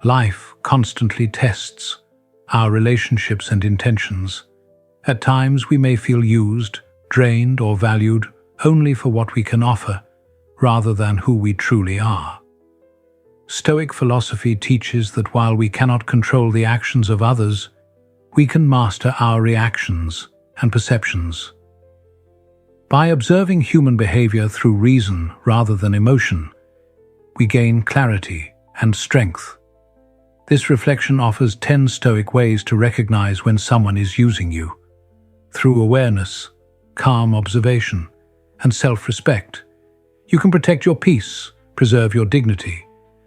Life constantly tests our relationships and intentions. At times we may feel used, drained, or valued only for what we can offer, rather than who we truly are. Stoic philosophy teaches that while we cannot control the actions of others, we can master our reactions and perceptions. By observing human behavior through reason rather than emotion, we gain clarity and strength. This reflection offers 10 Stoic ways to recognize when someone is using you. Through awareness, calm observation, and self-respect, you can protect your peace, preserve your dignity,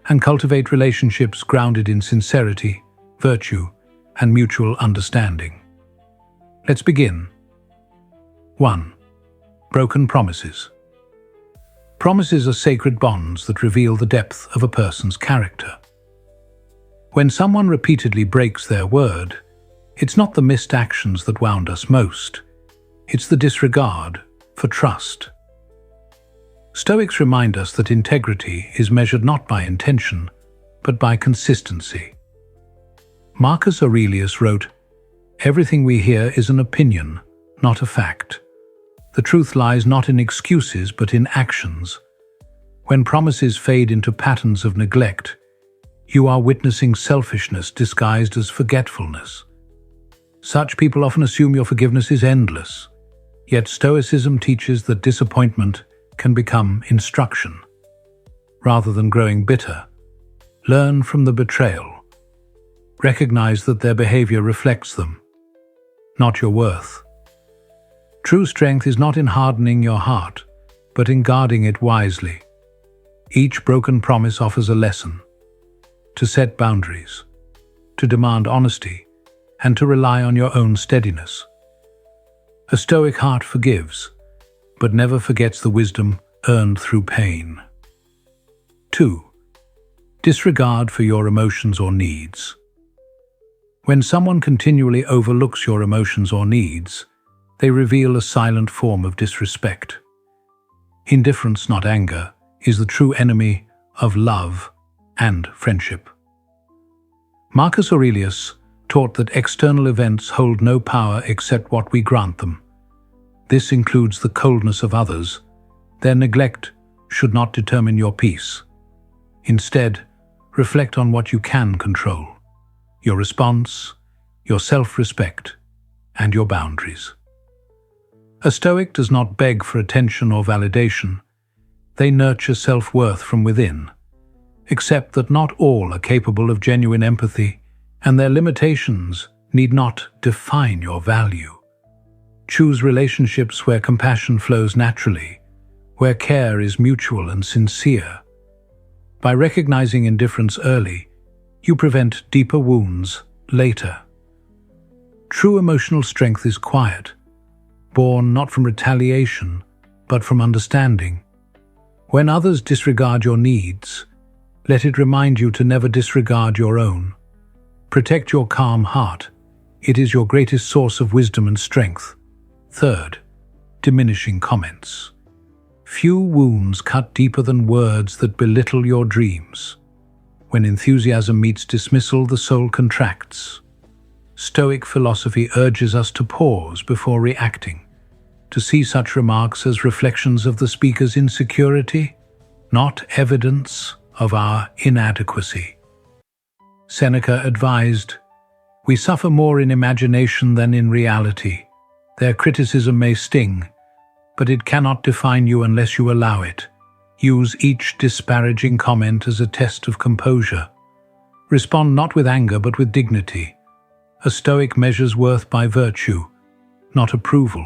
and cultivate relationships grounded in sincerity, virtue, and mutual understanding. Let's begin. 1. Broken promises. Promises are sacred bonds that reveal the depth of a person's character. When someone repeatedly breaks their word, it's not the missed actions that wound us most. It's the disregard for trust. Stoics remind us that integrity is measured not by intention, but by consistency. Marcus Aurelius wrote, "Everything we hear is an opinion, not a fact. The truth lies not in excuses, but in actions." When promises fade into patterns of neglect, you are witnessing selfishness disguised as forgetfulness. Such people often assume your forgiveness is endless, yet Stoicism teaches that disappointment can become instruction. Rather than growing bitter, learn from the betrayal. Recognize that their behavior reflects them, not your worth. True strength is not in hardening your heart, but in guarding it wisely. Each broken promise offers a lesson: to set boundaries, to demand honesty, and to rely on your own steadiness. A Stoic heart forgives, but never forgets the wisdom earned through pain. 2. Disregard for your emotions or needs. When someone continually overlooks your emotions or needs, they reveal a silent form of disrespect. Indifference, not anger, is the true enemy of love and friendship. Marcus Aurelius taught that external events hold no power except what we grant them. This includes the coldness of others. Their neglect should not determine your peace. Instead, reflect on what you can control: your response, your self-respect, and your boundaries. A Stoic does not beg for attention or validation. They nurture self-worth from within. Accept that not all are capable of genuine empathy, and their limitations need not define your value. Choose relationships where compassion flows naturally, where care is mutual and sincere. By recognizing indifference early, you prevent deeper wounds later. True emotional strength is quiet, born not from retaliation, but from understanding. When others disregard your needs, let it remind you to never disregard your own. Protect your calm heart. It is your greatest source of wisdom and strength. 3. Diminishing comments. Few wounds cut deeper than words that belittle your dreams. When enthusiasm meets dismissal, the soul contracts. Stoic philosophy urges us to pause before reacting, to see such remarks as reflections of the speaker's insecurity, not evidence of our inadequacy. Seneca advised, "We suffer more in imagination than in reality. Their criticism may sting, but it cannot define you unless you allow it. Use each disparaging comment as a test of composure. Respond not with anger but with dignity. A Stoic measures worth by virtue, not approval.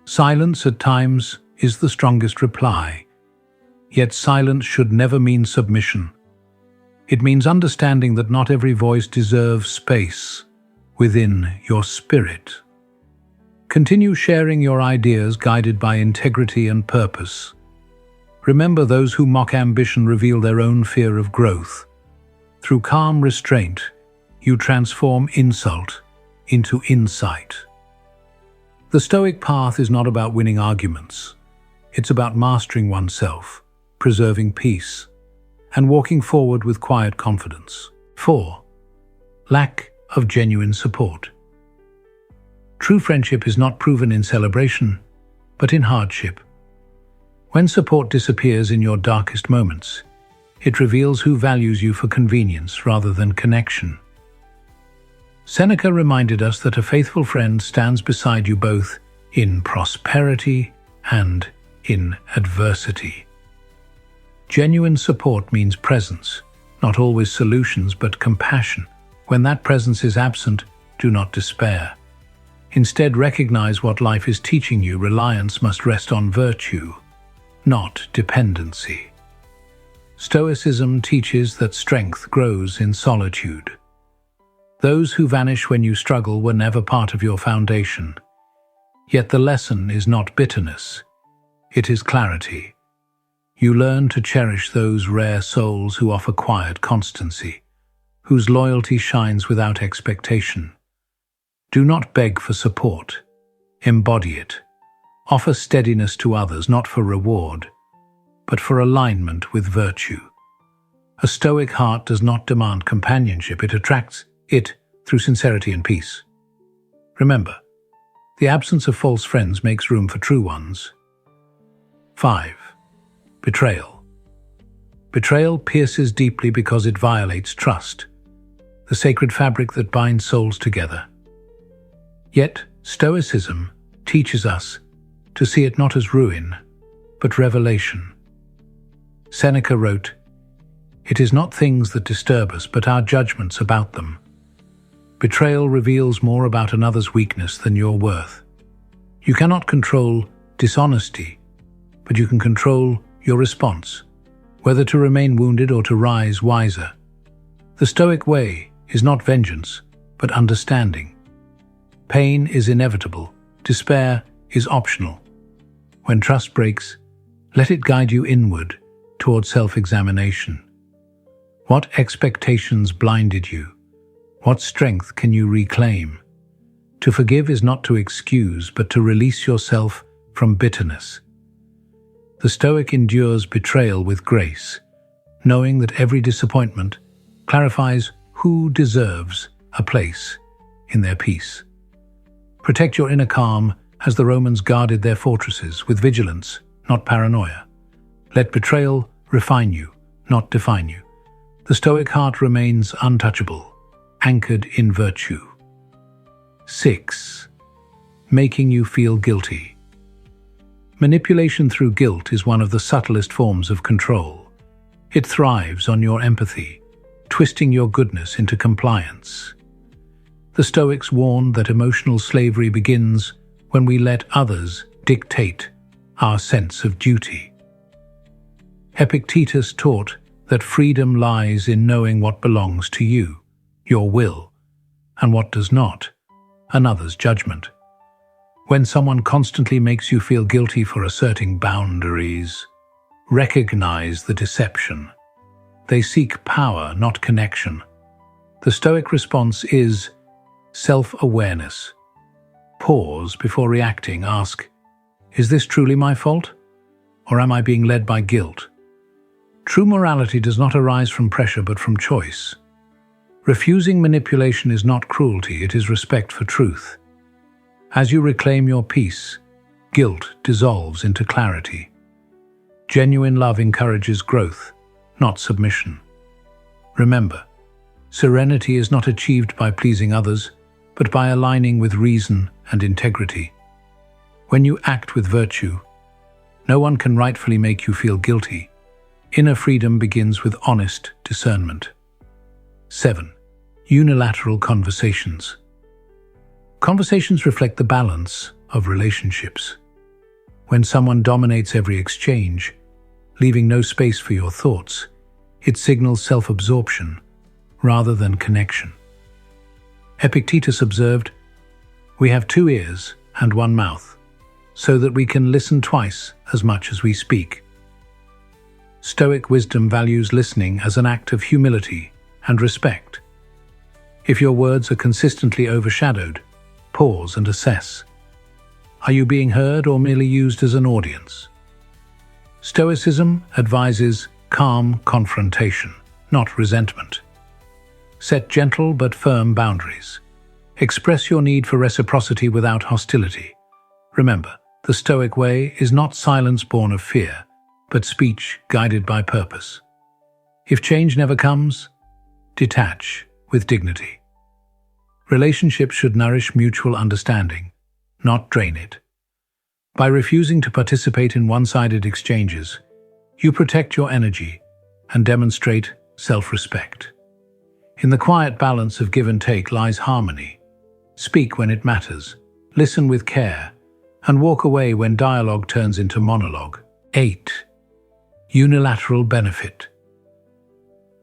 Silence at times is the strongest reply, yet silence should never mean submission. It means understanding that not every voice deserves space within your spirit. Continue sharing your ideas guided by integrity and purpose. Remember, those who mock ambition reveal their own fear of growth. Through calm restraint, you transform insult into insight. The Stoic path is not about winning arguments. It's about mastering oneself, preserving peace, and walking forward with quiet confidence. 4. Lack of genuine support. True friendship is not proven in celebration, but in hardship. When support disappears in your darkest moments, it reveals who values you for convenience rather than connection. Seneca reminded us that a faithful friend stands beside you both in prosperity and in adversity. Genuine support means presence, not always solutions, but compassion. When that presence is absent, do not despair. Instead, recognize what life is teaching you. Reliance must rest on virtue, not dependency. Stoicism teaches that strength grows in solitude. Those who vanish when you struggle were never part of your foundation. Yet the lesson is not bitterness, it is clarity. You learn to cherish those rare souls who offer quiet constancy, whose loyalty shines without expectation. Do not beg for support, embody it. Offer steadiness to others, not for reward, but for alignment with virtue. A Stoic heart does not demand companionship, it attracts it through sincerity and peace. Remember, the absence of false friends makes room for true ones. 5. Betrayal. Betrayal pierces deeply because it violates trust, the sacred fabric that binds souls together. Yet, Stoicism teaches us to see it not as ruin, but revelation. Seneca wrote, "It is not things that disturb us, but our judgments about them." Betrayal reveals more about another's weakness than your worth. You cannot control dishonesty, but you can control your response, whether to remain wounded or to rise wiser. The Stoic way is not vengeance, but understanding. Pain is inevitable, despair is optional. When trust breaks, let it guide you inward toward self-examination. What expectations blinded you? What strength can you reclaim? To forgive is not to excuse, but to release yourself from bitterness. The Stoic endures betrayal with grace, knowing that every disappointment clarifies who deserves a place in their peace. Protect your inner calm as the Romans guarded their fortresses, with vigilance, not paranoia. Let betrayal refine you, not define you. The Stoic heart remains untouchable, anchored in virtue. 6. Making you feel guilty. Manipulation through guilt is one of the subtlest forms of control. It thrives on your empathy, twisting your goodness into compliance. The Stoics warn that emotional slavery begins when we let others dictate our sense of duty. Epictetus taught that freedom lies in knowing what belongs to you, your will, and what does not, another's judgment. When someone constantly makes you feel guilty for asserting boundaries, recognize the deception. They seek power, not connection. The Stoic response is self-awareness. Pause before reacting. Ask, is this truly my fault? Or am I being led by guilt? True morality does not arise from pressure but from choice. Refusing manipulation is not cruelty, it is respect for truth. As you reclaim your peace, guilt dissolves into clarity. Genuine love encourages growth, not submission. Remember, serenity is not achieved by pleasing others, but by aligning with reason and integrity. When you act with virtue, no one can rightfully make you feel guilty. Inner freedom begins with honest discernment. 7. Unilateral conversations. Conversations reflect the balance of relationships. When someone dominates every exchange, leaving no space for your thoughts, it signals self-absorption rather than connection. Epictetus observed, "We have 2 ears and 1 mouth, so that we can listen twice as much as we speak." Stoic wisdom values listening as an act of humility and respect. If your words are consistently overshadowed, pause and assess. Are you being heard or merely used as an audience? Stoicism advises calm confrontation, not resentment. Set gentle but firm boundaries. Express your need for reciprocity without hostility. Remember, the Stoic way is not silence born of fear, but speech guided by purpose. If change never comes, detach with dignity. Relationships should nourish mutual understanding, not drain it. By refusing to participate in one-sided exchanges, you protect your energy and demonstrate self-respect. In the quiet balance of give and take lies harmony. Speak when it matters, listen with care, and walk away when dialogue turns into monologue. 8. Unilateral benefit.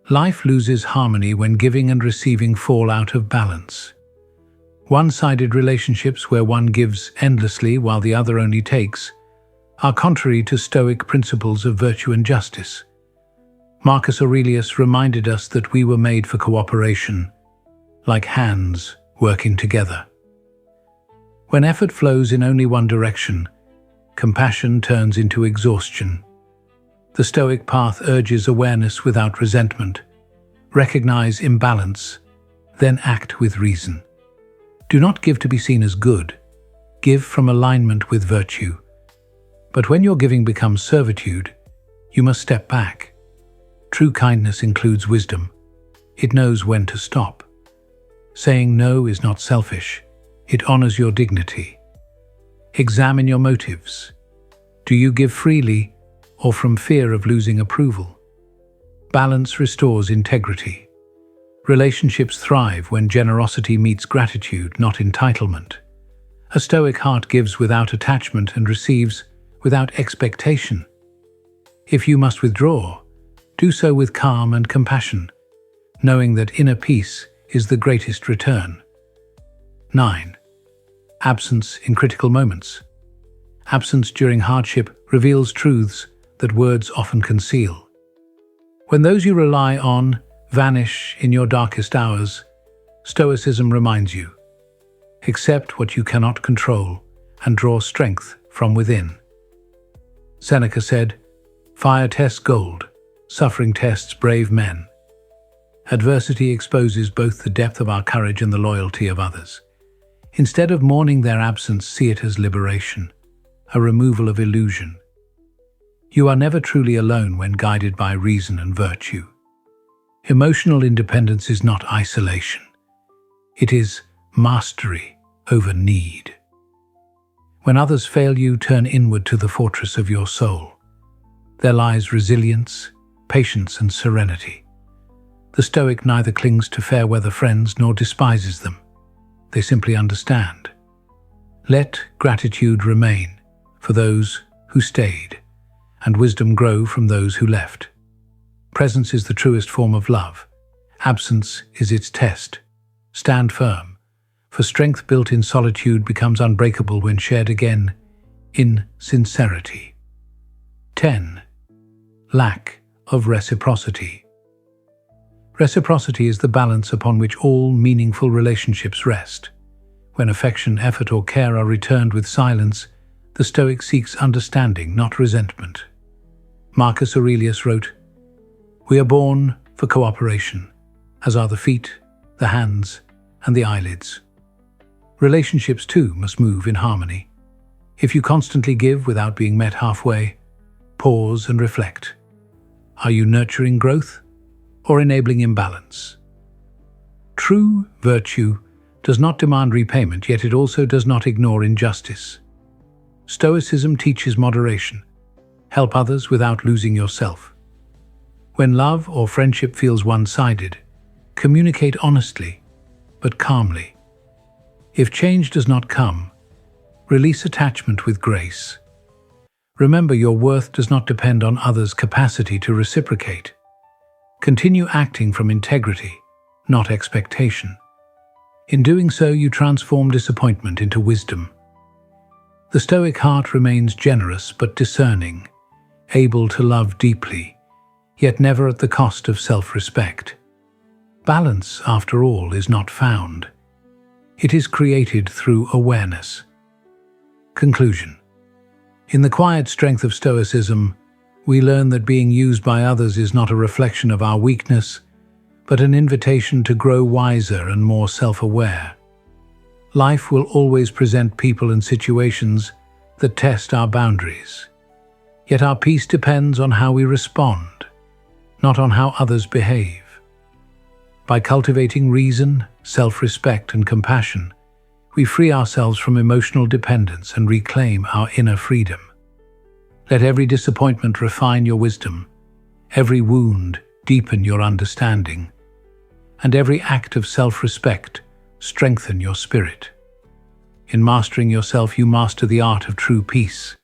Life loses harmony when giving and receiving fall out of balance. One-sided relationships where one gives endlessly while the other only takes are contrary to Stoic principles of virtue and justice. Marcus Aurelius reminded us that we were made for cooperation, like hands working together. When effort flows in only one direction, compassion turns into exhaustion. The Stoic path urges awareness without resentment. Recognize imbalance, then act with reason. Do not give to be seen as good. Give from alignment with virtue. But when your giving becomes servitude, you must step back. True kindness includes wisdom. It knows when to stop. Saying no is not selfish. It honors your dignity. Examine your motives. Do you give freely or from fear of losing approval? Balance restores integrity. Relationships thrive when generosity meets gratitude, not entitlement. A Stoic heart gives without attachment and receives without expectation. If you must withdraw, do so with calm and compassion, knowing that inner peace is the greatest return. 9. Absence in critical moments. Absence during hardship reveals truths that words often conceal. When those you rely on vanish in your darkest hours, Stoicism reminds you: accept what you cannot control and draw strength from within. Seneca said, "Fire tests gold, suffering tests brave men." Adversity exposes both the depth of our courage and the loyalty of others. Instead of mourning their absence, see it as liberation, a removal of illusion. You are never truly alone when guided by reason and virtue. Emotional independence is not isolation. It is mastery over need. When others fail you, turn inward to the fortress of your soul. There lies resilience, patience, and serenity. The Stoic neither clings to fair-weather friends nor despises them. They simply understand. Let gratitude remain for those who stayed, and wisdom grow from those who left. Presence is the truest form of love. Absence is its test. Stand firm, for strength built in solitude becomes unbreakable when shared again in sincerity. 10. Lack of reciprocity. Reciprocity is the balance upon which all meaningful relationships rest. When affection, effort, or care are returned with silence, the Stoic seeks understanding, not resentment. Marcus Aurelius wrote, "We are born for cooperation, as are the feet, the hands, and the eyelids." Relationships, too, must move in harmony. If you constantly give without being met halfway, pause and reflect. Are you nurturing growth or enabling imbalance? True virtue does not demand repayment, yet it also does not ignore injustice. Stoicism teaches moderation. Help others without losing yourself. When love or friendship feels one-sided, communicate honestly, but calmly. If change does not come, release attachment with grace. Remember, your worth does not depend on others' capacity to reciprocate. Continue acting from integrity, not expectation. In doing so, you transform disappointment into wisdom. The Stoic heart remains generous but discerning, able to love deeply, yet never at the cost of self-respect. Balance, after all, is not found. It is created through awareness. Conclusion. In the quiet strength of Stoicism, we learn that being used by others is not a reflection of our weakness, but an invitation to grow wiser and more self-aware. Life will always present people and situations that test our boundaries. Yet our peace depends on how we respond, not on how others behave. By cultivating reason, self-respect, and compassion, we free ourselves from emotional dependence and reclaim our inner freedom. Let every disappointment refine your wisdom, every wound deepen your understanding, and every act of self-respect strengthen your spirit. In mastering yourself, you master the art of true peace.